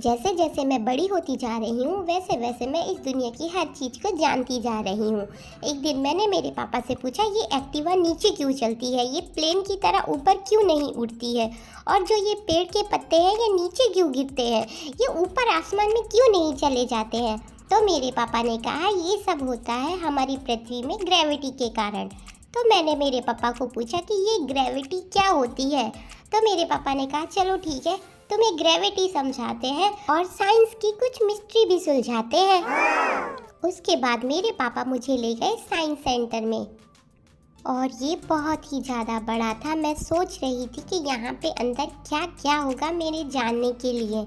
जैसे जैसे मैं बड़ी होती जा रही हूँ वैसे वैसे मैं इस दुनिया की हर चीज़ को जानती जा रही हूँ। एक दिन मैंने मेरे पापा से पूछा, ये एक्टिवा नीचे क्यों चलती है, ये प्लेन की तरह ऊपर क्यों नहीं उड़ती है, और जो ये पेड़ के पत्ते हैं ये नीचे क्यों गिरते हैं, ये ऊपर आसमान में क्यों नहीं चले जाते हैं। तो मेरे पापा ने कहा, ये सब होता है हमारी पृथ्वी में ग्रेविटी के कारण। तो मैंने मेरे पापा को पूछा कि ये ग्रेविटी क्या होती है। तो मेरे पापा ने कहा, चलो ठीक है, तुम्हें ग्रेविटी समझाते हैं और साइंस की कुछ मिस्ट्री भी सुलझाते हैं। उसके बाद मेरे पापा मुझे ले गए साइंस सेंटर में, और ये बहुत ही ज़्यादा बड़ा था। मैं सोच रही थी कि यहाँ पे अंदर क्या क्या होगा मेरे जानने के लिए।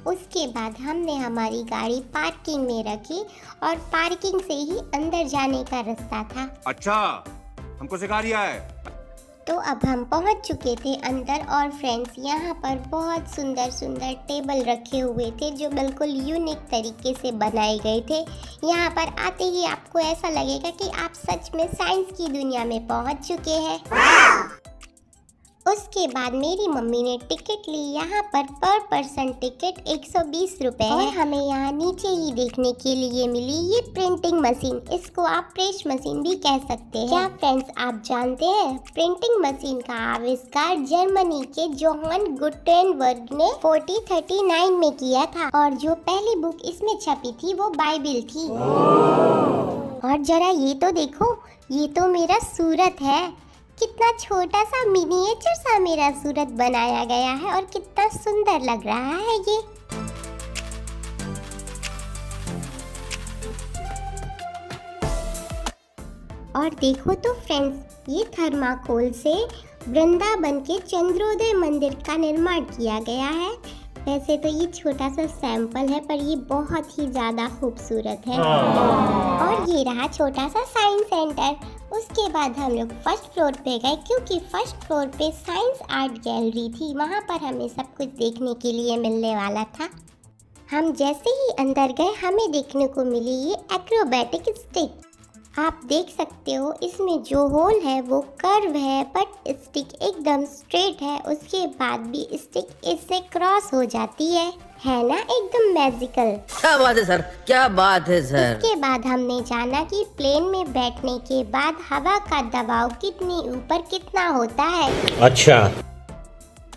उसके बाद हमने हमारी गाड़ी पार्किंग में रखी और पार्किंग से ही अंदर जाने का रास्ता था। अच्छा, हमको सिखा रिया है। तो अब हम पहुंच चुके थे अंदर, और फ्रेंड्स यहाँ पर बहुत सुंदर सुंदर टेबल रखे हुए थे जो बिल्कुल यूनिक तरीके से बनाए गए थे। यहाँ पर आते ही आपको ऐसा लगेगा कि आप सच में साइंस की दुनिया में पहुंच चुके हैं। उसके बाद मेरी मम्मी ने टिकट ली। यहाँ पर पर्सन टिकट 120 रुपए है। और हमें यहाँ नीचे ही देखने के लिए मिली ये प्रिंटिंग मशीन, इसको आप प्रेस मशीन भी कह सकते हैं। क्या फ्रेंड्स आप जानते हैं प्रिंटिंग मशीन का आविष्कार जर्मनी के जोहान गुटेनबर्ग ने 1439 में किया था, और जो पहली बुक इसमें छपी थी वो बाइबिल थी। और जरा ये तो देखो, ये तो मेरा सूरत है। कितना छोटा सा मिनिएचर सा मेरा सूरत बनाया गया है और कितना सुंदर लग रहा है ये। और देखो तो फ्रेंड्स, ये थर्माकोल से वृंदावन के चंद्रोदय मंदिर का निर्माण किया गया है। वैसे तो ये छोटा सा सैंपल है, पर ये बहुत ही ज़्यादा खूबसूरत है। और ये रहा छोटा सा साइंस सेंटर। उसके बाद हम लोग फर्स्ट फ्लोर पे गए, क्योंकि फर्स्ट फ्लोर पे साइंस आर्ट गैलरी थी। वहाँ पर हमें सब कुछ देखने के लिए मिलने वाला था। हम जैसे ही अंदर गए हमें देखने को मिली ये एक्रोबैटिक स्टिक। आप देख सकते हो इसमें जो होल है वो कर्व है, बट स्टिक एकदम स्ट्रेट है। उसके बाद भी स्टिक इससे क्रॉस हो जाती है ना, एकदम मैजिकल। क्या बात है सर, क्या बात है सर। इसके बाद हमने जाना कि प्लेन में बैठने के बाद हवा का दबाव कितनी ऊपर कितना होता है। अच्छा।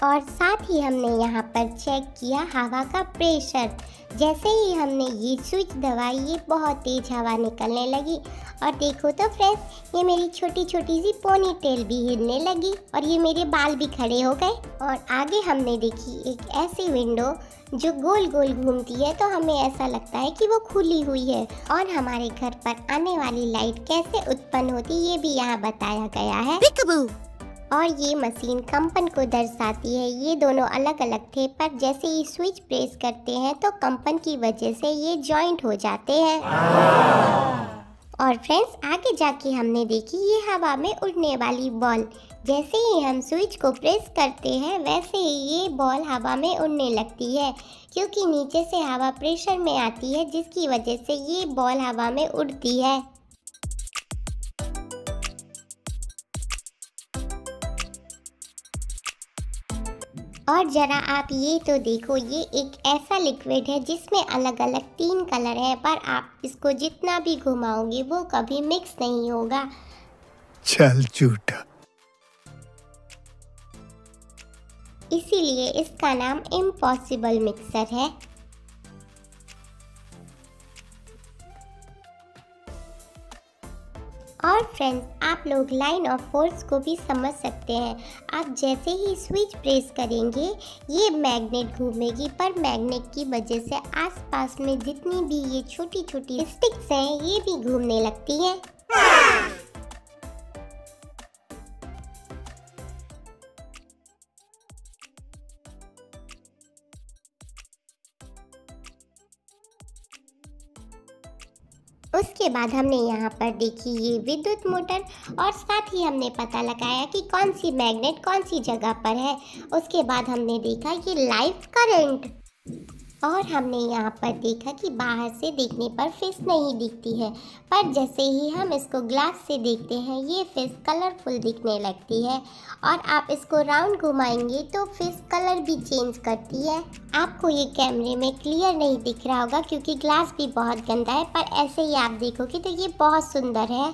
और साथ ही हमने यहाँ पर चेक किया हवा का प्रेशर। जैसे ही हमने ये स्विच दबाई ये बहुत तेज हवा निकलने लगी। और देखो तो फ्रेंड्स, ये मेरी छोटी छोटी सी पोनी टेल भी हिलने लगी और ये मेरे बाल भी खड़े हो गए। और आगे हमने देखी एक ऐसी विंडो जो गोल गोल घूमती है, तो हमें ऐसा लगता है कि वो खुली हुई है। और हमारे घर पर आने वाली लाइट कैसे उत्पन्न होती ये भी यहाँ बताया गया है। और ये मशीन कंपन को दर्शाती है। ये दोनों अलग अलग थे, पर जैसे ही स्विच प्रेस करते हैं तो कंपन की वजह से ये जॉइंट हो जाते हैं। और फ्रेंड्स आगे जाके हमने देखी ये हवा में उड़ने वाली बॉल। जैसे ही हम स्विच को प्रेस करते हैं वैसे ही ये बॉल हवा में उड़ने लगती है, क्योंकि नीचे से हवा प्रेशर में आती है, जिसकी वजह से ये बॉल हवा में उड़ती है। और जरा आप ये तो देखो, ये एक ऐसा लिक्विड है जिसमें अलग अलग 3 कलर हैं, पर आप इसको जितना भी घुमाओगे वो कभी मिक्स नहीं होगा। चल झूठा। इसीलिए इसका नाम इम्पॉसिबल मिक्सर है। और फ्रेंड्स आप लोग लाइन ऑफ फोर्स को भी समझ सकते हैं। आप जैसे ही स्विच प्रेस करेंगे ये मैग्नेट घूमेगी, पर मैग्नेट की वजह से आसपास में जितनी भी ये छोटी छोटी स्टिक्स हैं ये भी घूमने लगती हैं। उसके बाद हमने यहाँ पर देखी ये विद्युत मोटर, और साथ ही हमने पता लगाया कि कौन सी मैग्नेट कौन सी जगह पर है। उसके बाद हमने देखा ये लाइव करंट। और हमने यहाँ पर देखा कि बाहर से देखने पर फिश नहीं दिखती है, पर जैसे ही हम इसको ग्लास से देखते हैं ये फिश कलरफुल दिखने लगती है। और आप इसको राउंड घुमाएंगे तो फिश कलर भी चेंज करती है। आपको ये कैमरे में क्लियर नहीं दिख रहा होगा क्योंकि ग्लास भी बहुत गंदा है, पर ऐसे ही आप देखोगे तो ये बहुत सुंदर है।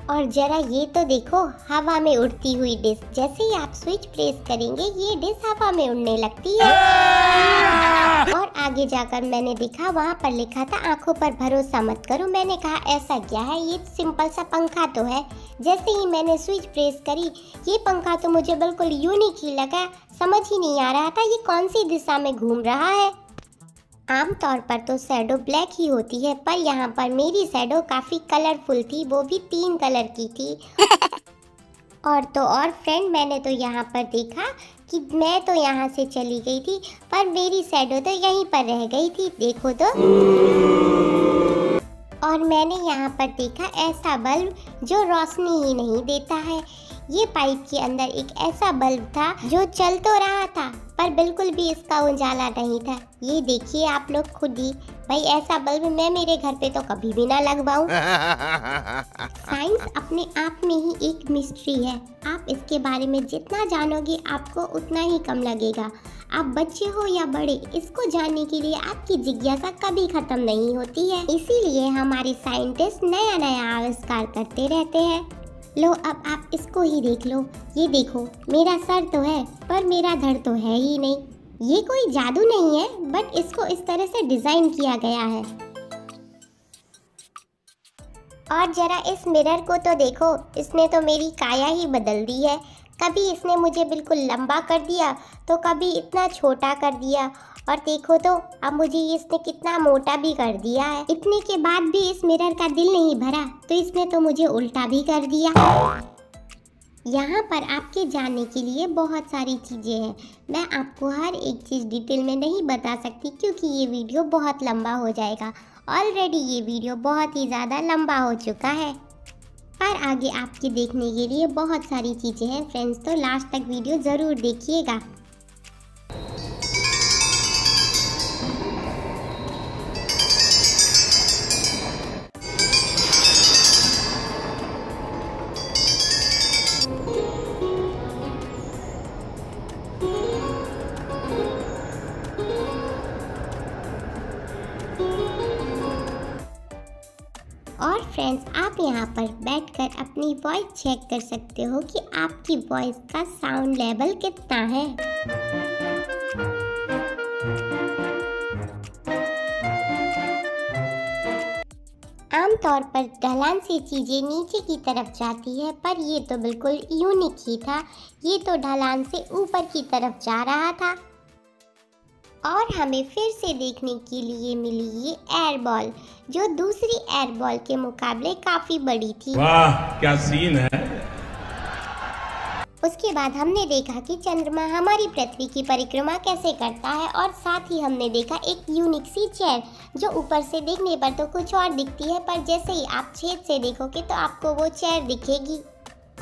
और जरा ये तो देखो, हवा में उड़ती हुई डिश। जैसे ही आप स्विच प्रेस करेंगे ये डिश हवा में उड़ने लगती है। और आगे जाकर मैंने देखा वहाँ पर लिखा था आंखों पर भरोसा मत करो। मैंने कहा ऐसा क्या है, ये सिंपल सा पंखा तो है। जैसे ही मैंने स्विच प्रेस करी ये पंखा तो मुझे बिल्कुल यूनिक ही लगा। समझ ही नहीं आ रहा था ये कौन सी दिशा में घूम रहा है। आमतौर पर तो शैडो ब्लैक ही होती है, पर यहाँ पर मेरी शैडो काफ़ी कलरफुल थी, वो भी 3 कलर की थी। और तो और फ्रेंड, मैंने तो यहाँ पर देखा कि मैं तो यहाँ से चली गई थी पर मेरी शैडो तो यहीं पर रह गई थी, देखो तो। और मैंने यहाँ पर देखा ऐसा बल्ब जो रोशनी ही नहीं देता है। ये पाइप के अंदर एक ऐसा बल्ब था जो चल तो रहा था पर बिल्कुल भी इसका उजाला नहीं था। ये देखिए आप लोग खुद ही, भाई ऐसा बल्ब मैं मेरे घर पे तो कभी भी ना लगवाऊं। साइंस अपने आप में ही एक मिस्ट्री है। आप इसके बारे में जितना जानोगे आपको उतना ही कम लगेगा। आप बच्चे हो या बड़े, इसको जानने के लिए आपकी जिज्ञासा कभी खत्म नहीं होती है। इसीलिए हमारे साइंटिस्ट नया नया आविष्कार करते रहते हैं। लो अब आप इसको ही देख लो। ये देखो, मेरा सर तो है पर मेरा धड़ तो है ही नहीं। ये कोई जादू नहीं है, बट इसको इस तरह से डिजाइन किया गया है। और जरा इस मिरर को तो देखो, इसने तो मेरी काया ही बदल दी है। कभी इसने मुझे बिल्कुल लंबा कर दिया तो कभी इतना छोटा कर दिया, और देखो तो अब मुझे इसने कितना मोटा भी कर दिया है। इतने के बाद भी इस मिरर का दिल नहीं भरा तो इसने तो मुझे उल्टा भी कर दिया। यहाँ पर आपके जानने के लिए बहुत सारी चीज़ें हैं। मैं आपको हर एक चीज़ डिटेल में नहीं बता सकती क्योंकि ये वीडियो बहुत लंबा हो जाएगा। ऑलरेडी ये वीडियो बहुत ही ज़्यादा लंबा हो चुका है, पर आगे आपके देखने के लिए बहुत सारी चीज़ें हैं फ्रेंड्स, तो लास्ट तक वीडियो ज़रूर देखिएगा। और फ्रेंड्स, आप यहाँ पर बैठकर अपनी वॉइस चेक कर सकते हो कि आपकी वॉइस का साउंड लेवल कितना है। आमतौर पर ढलान से चीज़ें नीचे की तरफ जाती है, पर ये तो बिल्कुल यूनिक ही था। ये तो ढलान से ऊपर की तरफ जा रहा था। और हमें फिर से देखने के लिए मिली ये एयर बॉल, जो दूसरी एयर बॉल के मुकाबले काफ़ी बड़ी थी। वाह क्या सीन है। उसके बाद हमने देखा कि चंद्रमा हमारी पृथ्वी की परिक्रमा कैसे करता है, और साथ ही हमने देखा एक यूनिक सी चेयर जो ऊपर से देखने पर तो कुछ और दिखती है, पर जैसे ही आप छेद से देखोगे तो आपको वो चेयर दिखेगी।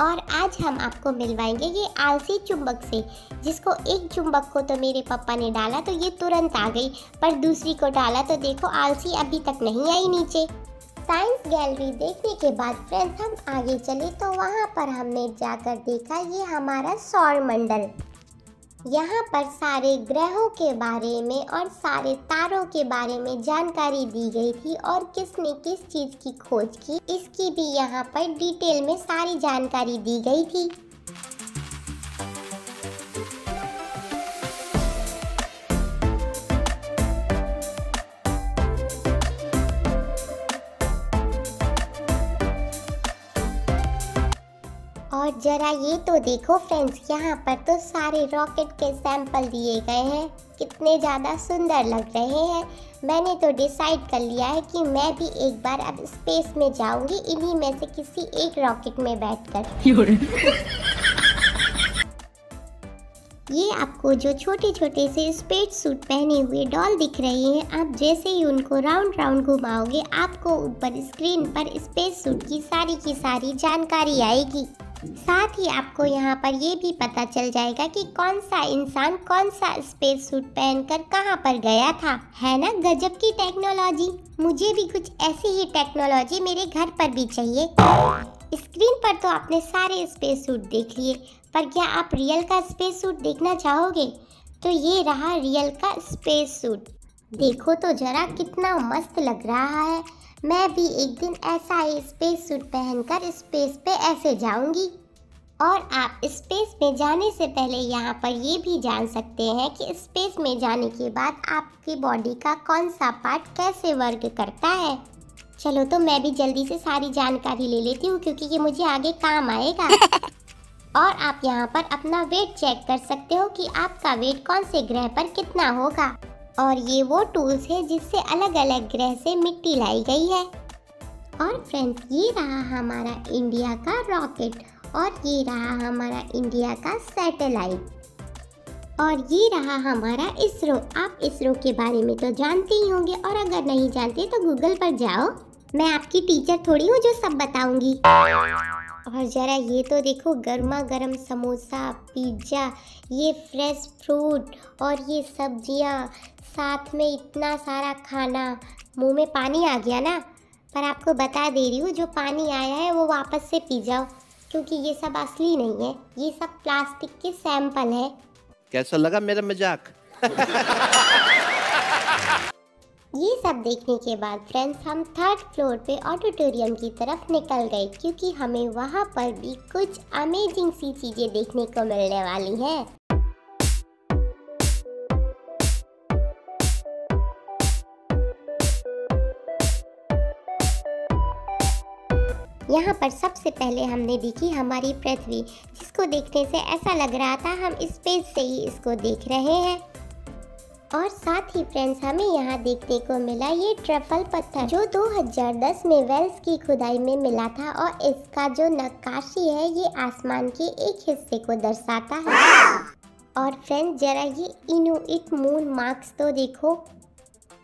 और आज हम आपको मिलवाएंगे ये आलसी चुंबक से, जिसको एक चुंबक को तो मेरे पापा ने डाला तो ये तुरंत आ गई, पर दूसरी को डाला तो देखो आलसी अभी तक नहीं आई नीचे। साइंस गैलरी देखने के बाद फ्रेंड्स हम आगे चले तो वहाँ पर हमने जाकर देखा ये हमारा सौर मंडल। यहाँ पर सारे ग्रहों के बारे में और सारे तारों के बारे में जानकारी दी गई थी, और किसने किस चीज़ की खोज की इसकी भी यहाँ पर डिटेल में सारी जानकारी दी गई थी। और जरा ये तो देखो फ्रेंड्स, यहाँ पर तो सारे रॉकेट के सैंपल दिए गए हैं, कितने ज़्यादा सुंदर लग रहे हैं। मैंने तो डिसाइड कर लिया है कि मैं भी एक बार अब स्पेस में जाऊंगी, इन्हीं में से किसी एक रॉकेट में बैठकर। ये आपको जो छोटे छोटे से स्पेस सूट पहने हुए डॉल दिख रहे हैं, आप जैसे ही उनको राउंड राउंड घुमाओगे आपको ऊपर स्क्रीन पर स्पेस सूट की सारी जानकारी आएगी। साथ ही आपको यहाँ पर ये भी पता चल जाएगा कि कौन सा इंसान कौन सा स्पेस सूट पहनकर कहाँ पर गया था। है ना गजब की टेक्नोलॉजी। मुझे भी कुछ ऐसी ही टेक्नोलॉजी मेरे घर पर भी चाहिए। स्क्रीन पर तो आपने सारे स्पेस सूट देख लिए, पर क्या आप रियल का स्पेस सूट देखना चाहोगे? तो ये रहा रियल का स्पेस सूट। देखो तो जरा कितना मस्त लग रहा है। मैं भी एक दिन ऐसा ही स्पेस सूट पहनकर स्पेस पे ऐसे जाऊंगी। और आप स्पेस में जाने से पहले यहाँ पर ये भी जान सकते हैं कि स्पेस में जाने के बाद आपकी बॉडी का कौन सा पार्ट कैसे वर्क करता है। चलो तो मैं भी जल्दी से सारी जानकारी ले लेती हूँ, क्योंकि ये मुझे आगे काम आएगा। और आप यहाँ पर अपना वेट चेक कर सकते हो कि आपका वेट कौन से ग्रह पर कितना होगा। और ये वो टूल्स है जिससे अलग अलग ग्रह से मिट्टी लाई गई है। और फ्रेंड्स, ये रहा हमारा इंडिया का रॉकेट, और ये रहा हमारा इंडिया का सैटेलाइट, और ये रहा हमारा इसरो। आप इसरो के बारे में तो जानते ही होंगे, और अगर नहीं जानते तो गूगल पर जाओ। मैं आपकी टीचर थोड़ी हूँ जो सब बताऊंगी। और जरा ये तो देखो, गर्मा गर्म समोसा, पिज्ज़ा, ये फ्रेश फ्रूट और ये सब्जियाँ, साथ में इतना सारा खाना। मुंह में पानी आ गया ना। पर आपको बता दे रही हूँ, जो पानी आया है वो वापस से पी जाओ, क्योंकि ये सब असली नहीं है, ये सब प्लास्टिक के सैंपल है। कैसा लगा मेरा मजाक? ये सब देखने के बाद फ्रेंड्स, हम 3rd फ्लोर पे ऑडिटोरियम की तरफ निकल गए, क्योंकि हमें वहाँ पर भी कुछ अमेजिंग सी चीजें देखने को मिलने वाली हैं। यहाँ पर सबसे पहले हमने देखी हमारी पृथ्वी, जिसको देखने से ऐसा लग रहा था हम स्पेस से ही इसको देख रहे हैं। और साथ ही फ्रेंड्स, हमें यहाँ देखने को मिला ये ट्रफल पत्थर, जो 2010 में वेल्स की खुदाई में मिला था। और इसका जो नक्काशी है ये आसमान के एक हिस्से को दर्शाता है। और फ्रेंड्स, जरा ये इनुइट मून मार्क्स तो देखो,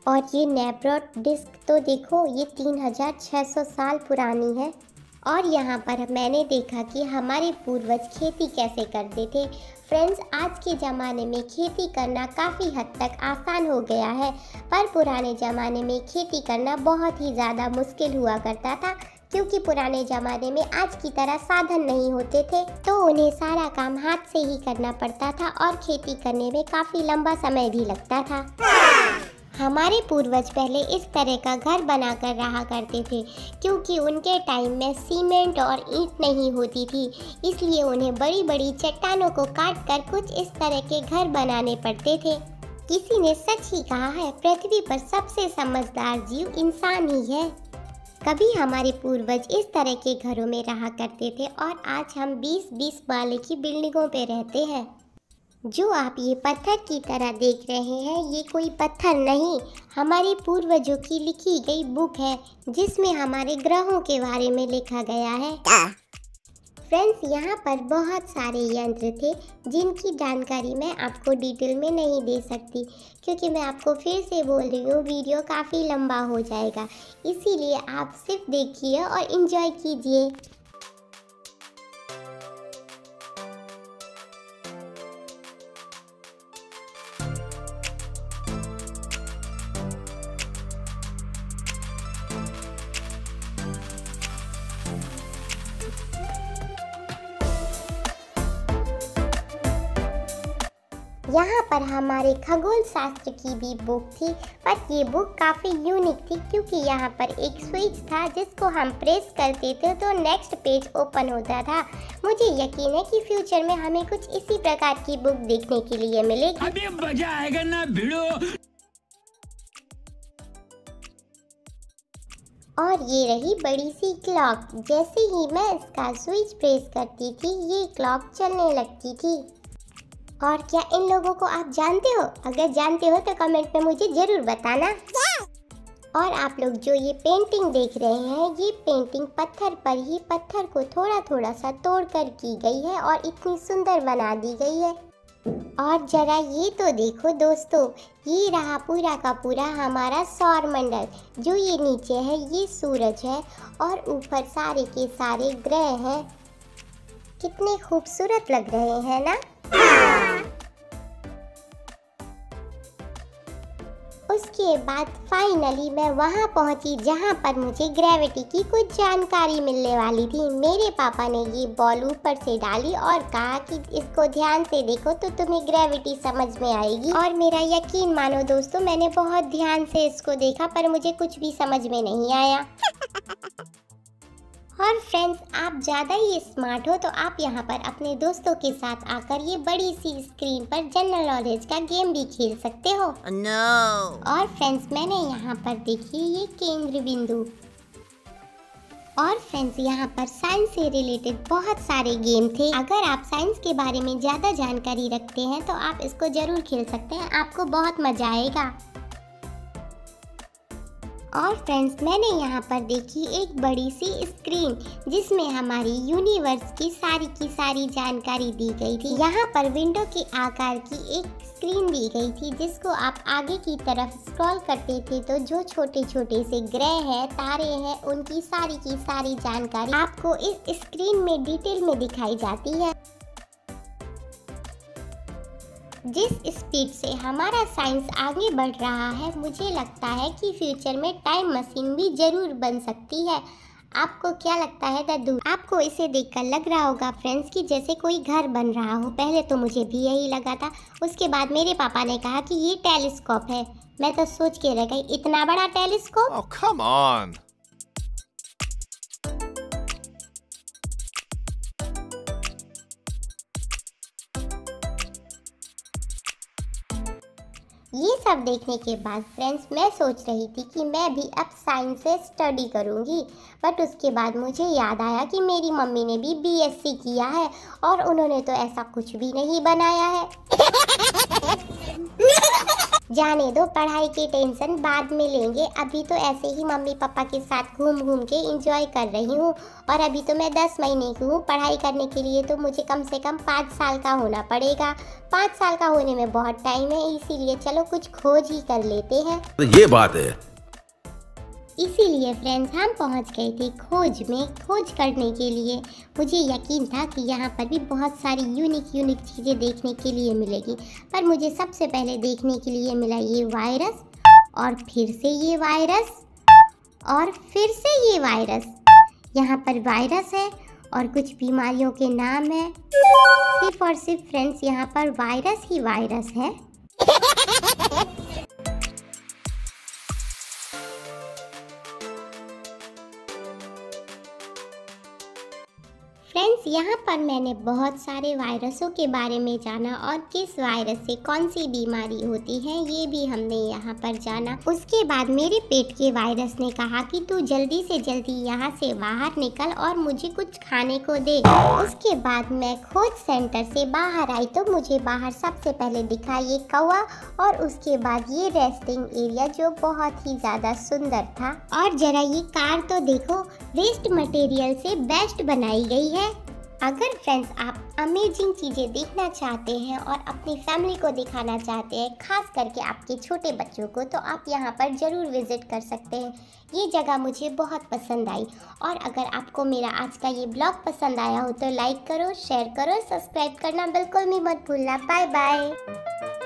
और ये नेब्रोट डिस्क तो देखो, ये 3600 साल पुरानी है। और यहाँ पर मैंने देखा कि हमारे पूर्वज खेती कैसे करते थे। फ्रेंड्स, आज के ज़माने में खेती करना काफ़ी हद तक आसान हो गया है, पर पुराने ज़माने में खेती करना बहुत ही ज़्यादा मुश्किल हुआ करता था, क्योंकि पुराने ज़माने में आज की तरह साधन नहीं होते थे, तो उन्हें सारा काम हाथ से ही करना पड़ता था, और खेती करने में काफ़ी लंबा समय भी लगता था। हमारे पूर्वज पहले इस तरह का घर बनाकर रहा करते थे, क्योंकि उनके टाइम में सीमेंट और ईंट नहीं होती थी, इसलिए उन्हें बड़ी बड़ी चट्टानों को काट कर कुछ इस तरह के घर बनाने पड़ते थे। किसी ने सच ही कहा है, पृथ्वी पर सबसे समझदार जीव इंसान ही है। कभी हमारे पूर्वज इस तरह के घरों में रहा करते थे, और आज हम 20-20 माले की बिल्डिंगों पे रहते हैं। जो आप ये पत्थर की तरह देख रहे हैं, ये कोई पत्थर नहीं, हमारे पूर्वजों की लिखी गई बुक है, जिसमें हमारे ग्रहों के बारे में लिखा गया है। फ्रेंड्स, यहाँ पर बहुत सारे यंत्र थे, जिनकी जानकारी मैं आपको डिटेल में नहीं दे सकती, क्योंकि मैं आपको फिर से बोल रही हूँ, वीडियो काफ़ी लंबा हो जाएगा। इसीलिए आप सिर्फ देखिए और एंजॉय कीजिए। यहाँ पर हमारे खगोल शास्त्र की भी बुक थी, पर ये बुक काफ़ी यूनिक थी, क्योंकि यहाँ पर एक स्विच था जिसको हम प्रेस करते थे तो नेक्स्ट पेज ओपन होता था। मुझे यकीन है कि फ्यूचर में हमें कुछ इसी प्रकार की बुक देखने के लिए मिलेगी। अभी मजा आएगा ना भिड़ो। और ये रही बड़ी सी क्लॉक। जैसे ही मैं इसका स्विच प्रेस करती थी, ये क्लॉक चलने लगती थी। और क्या इन लोगों को आप जानते हो? अगर जानते हो तो कमेंट में मुझे ज़रूर बताना। और आप लोग जो ये पेंटिंग देख रहे हैं, ये पेंटिंग पत्थर पर ही पत्थर को थोड़ा थोड़ा सा तोड़कर की गई है और इतनी सुंदर बना दी गई है। और जरा ये तो देखो दोस्तों, ये रहा पूरा का पूरा हमारा सौर मंडल। जो ये नीचे है ये सूरज है, और ऊपर सारे के सारे ग्रह हैं। कितने खूबसूरत लग रहे हैं ना। उसके बाद फाइनली मैं वहां पहुंची जहां पर मुझे ग्रेविटी की कुछ जानकारी मिलने वाली थी। मेरे पापा ने ये बॉल ऊपर से डाली और कहा कि इसको ध्यान से देखो तो तुम्हें ग्रेविटी समझ में आएगी। और मेरा यकीन मानो दोस्तों, मैंने बहुत ध्यान से इसको देखा पर मुझे कुछ भी समझ में नहीं आया। और फ्रेंड्स, आप ज़्यादा ही स्मार्ट हो तो आप यहाँ पर अपने दोस्तों के साथ आकर ये बड़ी सी स्क्रीन पर जनरल नॉलेज का गेम भी खेल सकते हो। No. और फ्रेंड्स, मैंने यहाँ पर देखी ये केंद्र बिंदु। और फ्रेंड्स, यहाँ पर साइंस से रिलेटेड बहुत सारे गेम थे। अगर आप साइंस के बारे में ज़्यादा जानकारी रखते हैं तो आप इसको ज़रूर खेल सकते हैं, आपको बहुत मज़ा आएगा। और फ्रेंड्स, मैंने यहाँ पर देखी एक बड़ी सी स्क्रीन जिसमें हमारी यूनिवर्स की सारी जानकारी दी गई थी। यहाँ पर विंडो के आकार की एक स्क्रीन दी गई थी जिसको आप आगे की तरफ स्क्रॉल करते थे तो जो छोटे छोटे से ग्रह हैं, तारे हैं, उनकी सारी की सारी जानकारी आपको इस स्क्रीन में डिटेल में दिखाई जाती है। जिस स्पीड से हमारा साइंस आगे बढ़ रहा है, मुझे लगता है कि फ्यूचर में टाइम मशीन भी जरूर बन सकती है। आपको क्या लगता है दद्दू? आपको इसे देखकर लग रहा होगा फ्रेंड्स कि जैसे कोई घर बन रहा हो। पहले तो मुझे भी यही लगा था, उसके बाद मेरे पापा ने कहा कि ये टेलीस्कोप है। मैं तो सोच के रह गई, इतना बड़ा टेलीस्कोप। Oh, come on. ये सब देखने के बाद फ्रेंड्स, मैं सोच रही थी कि मैं भी अब साइंस से स्टडी करूँगी। बट उसके बाद मुझे याद आया कि मेरी मम्मी ने भी बीएससी किया है और उन्होंने तो ऐसा कुछ भी नहीं बनाया है। जाने दो, पढ़ाई की टेंशन बाद में लेंगे। अभी तो ऐसे ही मम्मी पापा के साथ घूम घूम के एंजॉय कर रही हूँ। और अभी तो मैं 10 महीने की हूँ। पढ़ाई करने के लिए तो मुझे कम से कम 5 साल का होना पड़ेगा। 5 साल का होने में बहुत टाइम है, इसीलिए चलो कुछ खोज ही कर लेते हैं। ये बात है। इसीलिए फ्रेंड्स, हम पहुंच गए थे खोज में। खोज करने के लिए मुझे यकीन था कि यहाँ पर भी बहुत सारी यूनिक चीज़ें देखने के लिए मिलेगी। पर मुझे सबसे पहले देखने के लिए मिला ये वायरस, और फिर से ये वायरस, और फिर से ये वायरस। यहाँ पर वायरस है और कुछ बीमारियों के नाम है। सिर्फ और सिर्फ फ्रेंड्स, यहाँ पर वायरस ही वायरस है। फ्रेंड्स, यहाँ पर मैंने बहुत सारे वायरसों के बारे में जाना और किस वायरस से कौन सी बीमारी होती है ये भी हमने यहाँ पर जाना। उसके बाद मेरे पेट के वायरस ने कहा कि तू जल्दी से जल्दी यहाँ से बाहर निकल और मुझे कुछ खाने को दे। उसके बाद मैं खोज सेंटर से बाहर आई तो मुझे बाहर सबसे पहले दिखा ये कौवा, और उसके बाद ये रेस्टिंग एरिया जो बहुत ही ज़्यादा सुंदर था। और जरा ये कार तो देखो, वेस्ट मटेरियल से बेस्ट बनाई गई है। अगर फ्रेंड्स, आप अमेजिंग चीज़ें देखना चाहते हैं और अपनी फैमिली को दिखाना चाहते हैं, खास करके आपके छोटे बच्चों को, तो आप यहाँ पर ज़रूर विज़िट कर सकते हैं। ये जगह मुझे बहुत पसंद आई। और अगर आपको मेरा आज का ये ब्लॉग पसंद आया हो तो लाइक करो, शेयर करो, सब्सक्राइब करना बिल्कुल भी मत भूलना। Bye bye.